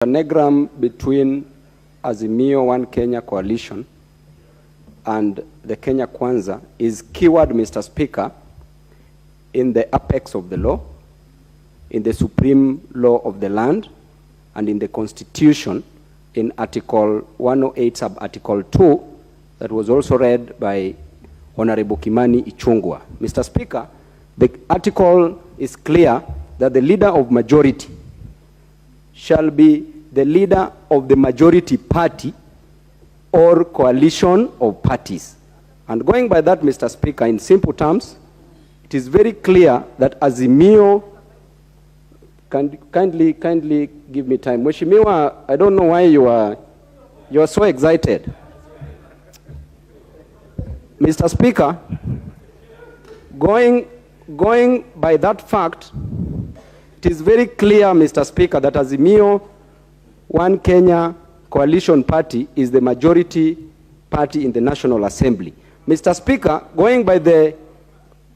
The anagram between Azimio One Kenya Coalition and the Kenya Kwanza is keyword, Mr. Speaker, in the apex of the law, in the supreme law of the land, and in the Constitution in Article 108 sub-Article 2 that was also read by Honorable Kimani Ichung'wah. Mr. Speaker, the article is clear that the leader of majority shall be the leader of the majority party or coalition of parties. And going by that, Mr. Speaker, in simple terms, it is very clear that Azimio, kindly give me time. Mheshimiwa, I don't know why you are so excited. Mr. Speaker, going by that fact, it is very clear, Mr. Speaker, that Azimio One Kenya Coalition Party is the majority party in the National Assembly. Mr. Speaker, going by the,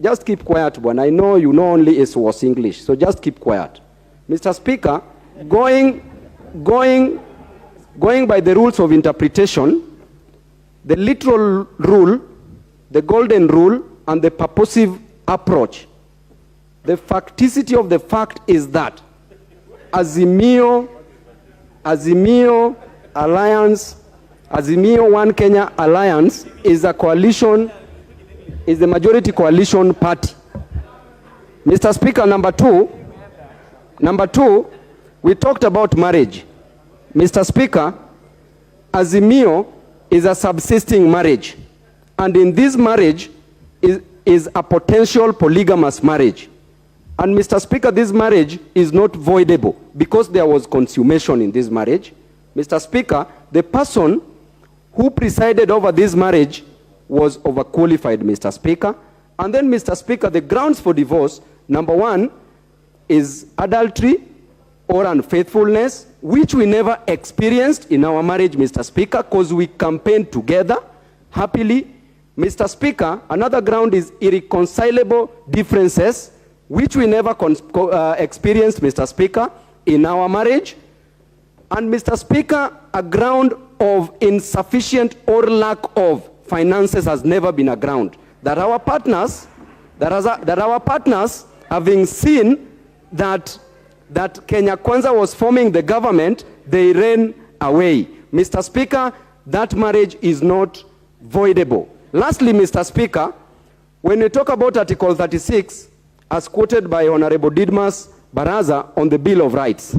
just keep quiet, one. I know you know only is was English, so just keep quiet. Mr. Speaker, going by the rules of interpretation, the literal rule, the golden rule, and the purposive Approach, the facticity of the fact is that Azimio Alliance, Azimio One Kenya Alliance is a coalition, is the majority coalition party. Mr. Speaker, number two, we talked about marriage. Mr. Speaker, Azimio is a subsisting marriage, and in this marriage is a potential polygamous marriage. And Mr. Speaker, this marriage is not voidable because there was consummation in this marriage. Mr. Speaker, the person who presided over this marriage was overqualified, Mr. Speaker. And then, Mr. Speaker, the grounds for divorce, number one, is adultery or unfaithfulness, which we never experienced in our marriage, Mr. Speaker, because we campaigned together happily. Mr. Speaker, another ground is irreconcilable differences, which we never experienced, Mr. Speaker, in our marriage. And Mr. Speaker, a ground of insufficient or lack of finances has never been a ground. That our partners, having seen that Kenya Kwanza was forming the government, they ran away. Mr. Speaker, that marriage is not voidable. Lastly, Mr. Speaker, when we talk about Article 36, as quoted by Honorable Didmas Baraza on the Bill of Rights,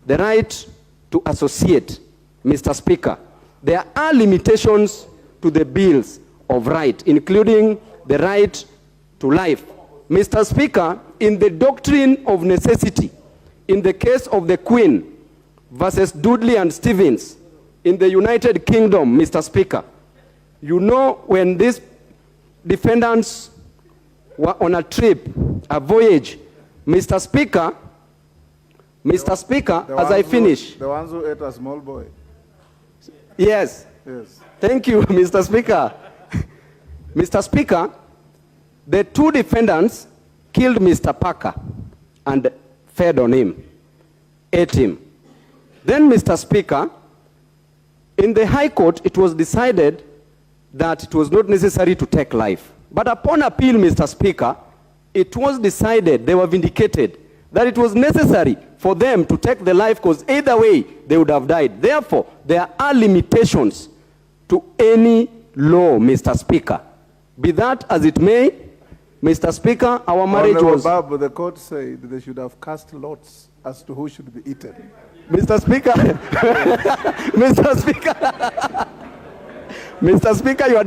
the right to associate, Mr. Speaker, there are limitations to the bills of right, including the right to life. Mr. Speaker, in the doctrine of necessity, in the case of the Queen versus Dudley and Stevens in the United Kingdom, Mr. Speaker, you know, when these defendants were on a trip, a voyage, Mr. Speaker, as I finish. The ones who ate a small boy. Yes. Yes. Thank you, Mr. Speaker. Mr. Speaker, the two defendants killed Mr. Parker and fed on him, ate him. Then, Mr. Speaker, in the High Court, it was decided that it was not necessary to take life. But upon appeal, Mr. Speaker, it was decided, they were vindicated, that it was necessary for them to take the life because either way they would have died. Therefore, there are limitations to any law, Mr. Speaker. Be that as it may, Mr. Speaker, our marriage was... Babu, the court said they should have cast lots as to who should be eaten. Mr. Speaker, Mr. Speaker, Mr. Speaker, you are